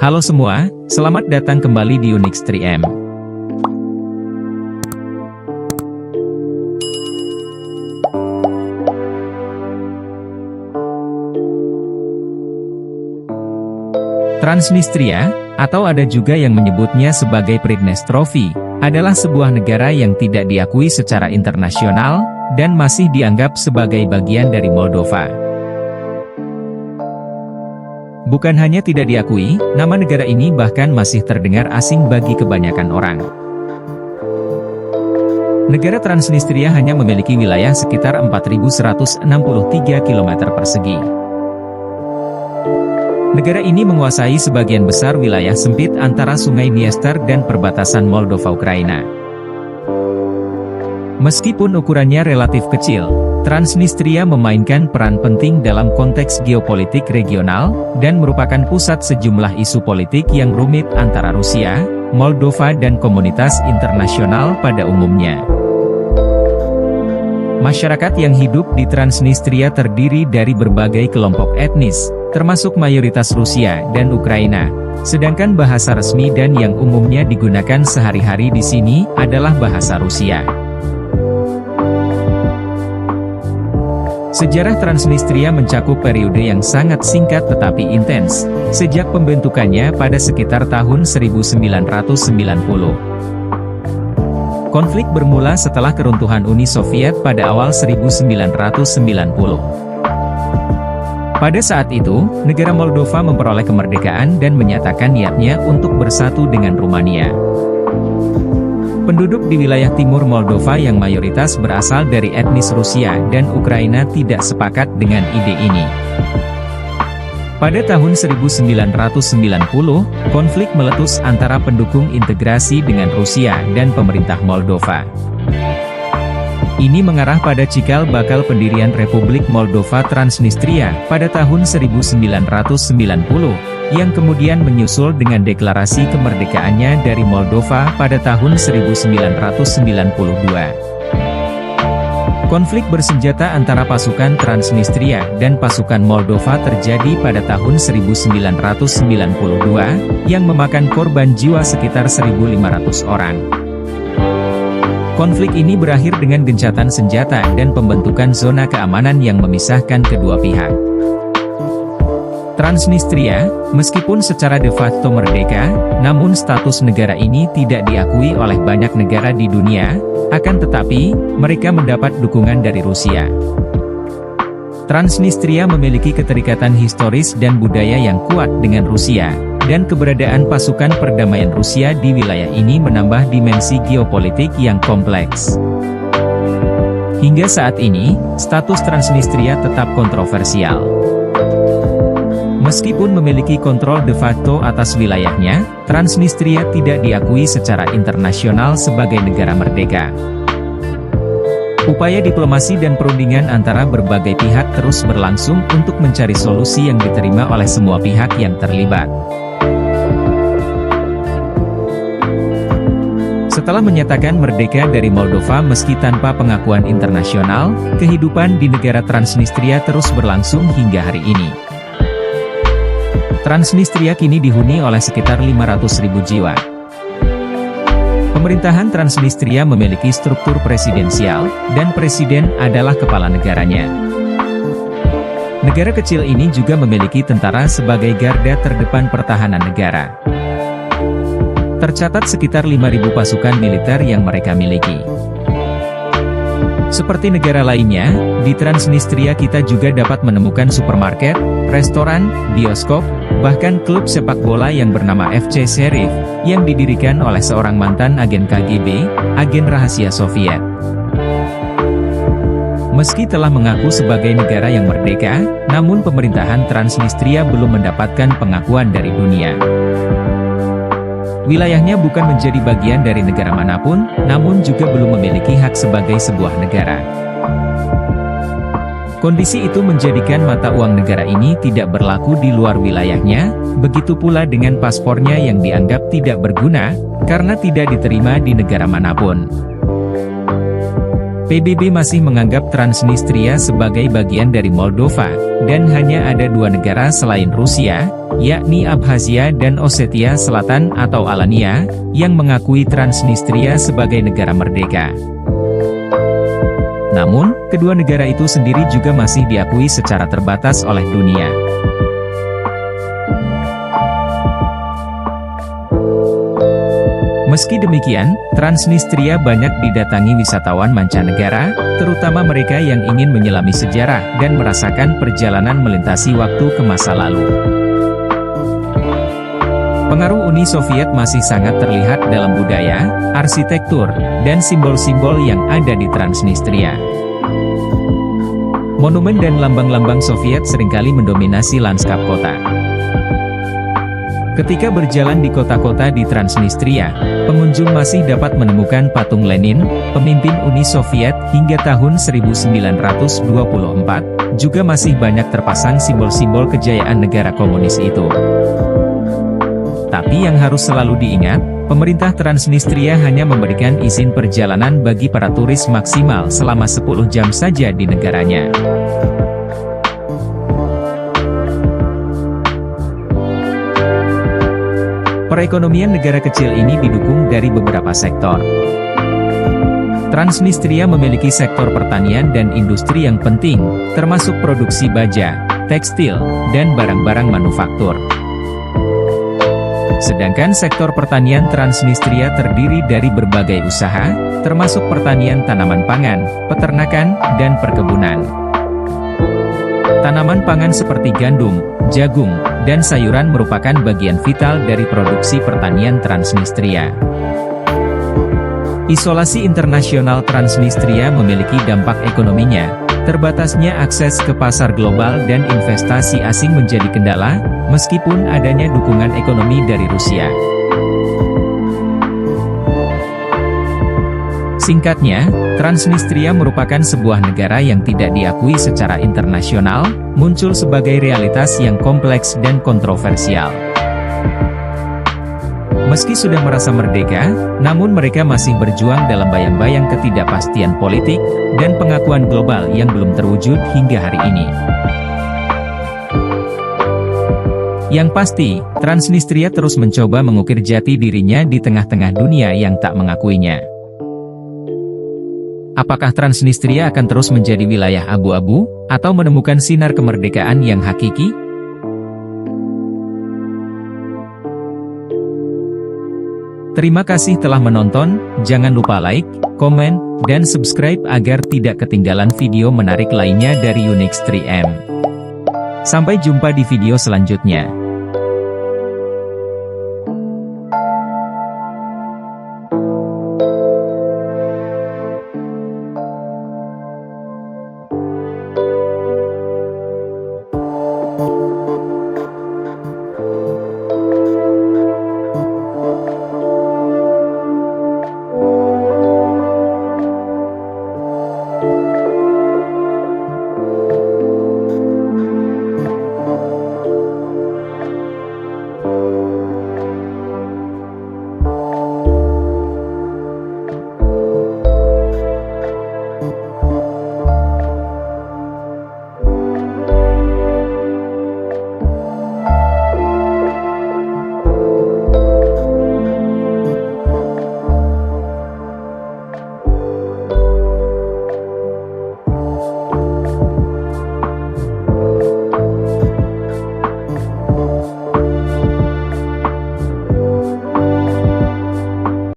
Halo semua, selamat datang kembali di Unix 3M. Transnistria, atau ada juga yang menyebutnya sebagai Pridnestrovie, adalah sebuah negara yang tidak diakui secara internasional, dan masih dianggap sebagai bagian dari Moldova. Bukan hanya tidak diakui, nama negara ini bahkan masih terdengar asing bagi kebanyakan orang. Negara Transnistria hanya memiliki wilayah sekitar 4.163 km persegi. Negara ini menguasai sebagian besar wilayah sempit antara Sungai Dniester dan perbatasan Moldova-Ukraina. Meskipun ukurannya relatif kecil, Transnistria memainkan peran penting dalam konteks geopolitik regional, dan merupakan pusat sejumlah isu politik yang rumit antara Rusia, Moldova dan komunitas internasional pada umumnya. Masyarakat yang hidup di Transnistria terdiri dari berbagai kelompok etnis, termasuk mayoritas Rusia dan Ukraina, sedangkan bahasa resmi dan yang umumnya digunakan sehari-hari di sini adalah bahasa Rusia. Sejarah Transnistria mencakup periode yang sangat singkat tetapi intens, sejak pembentukannya pada sekitar tahun 1990. Konflik bermula setelah keruntuhan Uni Soviet pada awal 1990. Pada saat itu, negara Moldova memperoleh kemerdekaan dan menyatakan niatnya untuk bersatu dengan Rumania. Penduduk di wilayah timur Moldova yang mayoritas berasal dari etnis Rusia dan Ukraina tidak sepakat dengan ide ini. Pada tahun 1990, konflik meletus antara pendukung integrasi dengan Rusia dan pemerintah Moldova. Ini mengarah pada cikal bakal pendirian Republik Moldova Transnistria pada tahun 1990, yang kemudian menyusul dengan deklarasi kemerdekaannya dari Moldova pada tahun 1992. Konflik bersenjata antara pasukan Transnistria dan pasukan Moldova terjadi pada tahun 1992, yang memakan korban jiwa sekitar 1.500 orang. Konflik ini berakhir dengan gencatan senjata dan pembentukan zona keamanan yang memisahkan kedua pihak. Transnistria, meskipun secara de facto merdeka, namun status negara ini tidak diakui oleh banyak negara di dunia, akan tetapi, mereka mendapat dukungan dari Rusia. Transnistria memiliki keterikatan historis dan budaya yang kuat dengan Rusia, dan keberadaan pasukan perdamaian Rusia di wilayah ini menambah dimensi geopolitik yang kompleks. Hingga saat ini, status Transnistria tetap kontroversial. Meskipun memiliki kontrol de facto atas wilayahnya, Transnistria tidak diakui secara internasional sebagai negara merdeka. Upaya diplomasi dan perundingan antara berbagai pihak terus berlangsung untuk mencari solusi yang diterima oleh semua pihak yang terlibat. Setelah menyatakan merdeka dari Moldova meski tanpa pengakuan internasional, kehidupan di negara Transnistria terus berlangsung hingga hari ini. Transnistria kini dihuni oleh sekitar 500.000 jiwa. Pemerintahan Transnistria memiliki struktur presidensial, dan presiden adalah kepala negaranya. Negara kecil ini juga memiliki tentara sebagai garda terdepan pertahanan negara. Tercatat sekitar 5.000 pasukan militer yang mereka miliki. Seperti negara lainnya, di Transnistria kita juga dapat menemukan supermarket, restoran, bioskop, bahkan klub sepak bola yang bernama FC Sheriff, yang didirikan oleh seorang mantan agen KGB, agen rahasia Soviet. Meski telah mengaku sebagai negara yang merdeka, namun pemerintahan Transnistria belum mendapatkan pengakuan dari dunia. Wilayahnya bukan menjadi bagian dari negara manapun, namun juga belum memiliki hak sebagai sebuah negara. Kondisi itu menjadikan mata uang negara ini tidak berlaku di luar wilayahnya, begitu pula dengan paspornya yang dianggap tidak berguna, karena tidak diterima di negara manapun. PBB masih menganggap Transnistria sebagai bagian dari Moldova, dan hanya ada dua negara selain Rusia, yakni Abkhazia dan Osetia Selatan atau Alania, yang mengakui Transnistria sebagai negara merdeka. Namun, kedua negara itu sendiri juga masih diakui secara terbatas oleh dunia. Meski demikian, Transnistria banyak didatangi wisatawan mancanegara, terutama mereka yang ingin menyelami sejarah dan merasakan perjalanan melintasi waktu ke masa lalu. Pengaruh Uni Soviet masih sangat terlihat dalam budaya, arsitektur, dan simbol-simbol yang ada di Transnistria. Monumen dan lambang-lambang Soviet seringkali mendominasi lanskap kota. Ketika berjalan di kota-kota di Transnistria, pengunjung masih dapat menemukan patung Lenin, pemimpin Uni Soviet hingga tahun 1924, juga masih banyak terpasang simbol-simbol kejayaan negara komunis itu. Tapi yang harus selalu diingat, pemerintah Transnistria hanya memberikan izin perjalanan bagi para turis maksimal selama 10 jam saja di negaranya. Perekonomian negara kecil ini didukung dari beberapa sektor. Transnistria memiliki sektor pertanian dan industri yang penting, termasuk produksi baja, tekstil, dan barang-barang manufaktur. Sedangkan sektor pertanian Transnistria terdiri dari berbagai usaha, termasuk pertanian tanaman pangan, peternakan, dan perkebunan. Tanaman pangan seperti gandum, jagung, dan sayuran merupakan bagian vital dari produksi pertanian Transnistria. Isolasi internasional Transnistria memiliki dampak ekonominya. Terbatasnya akses ke pasar global dan investasi asing menjadi kendala, meskipun adanya dukungan ekonomi dari Rusia. Singkatnya, Transnistria merupakan sebuah negara yang tidak diakui secara internasional, muncul sebagai realitas yang kompleks dan kontroversial. Meski sudah merasa merdeka, namun mereka masih berjuang dalam bayang-bayang ketidakpastian politik, dan pengakuan global yang belum terwujud hingga hari ini. Yang pasti, Transnistria terus mencoba mengukir jati dirinya di tengah-tengah dunia yang tak mengakuinya. Apakah Transnistria akan terus menjadi wilayah abu-abu, atau menemukan sinar kemerdekaan yang hakiki? Terima kasih telah menonton, jangan lupa like, komen, dan subscribe agar tidak ketinggalan video menarik lainnya dari Unix 3M. Sampai jumpa di video selanjutnya.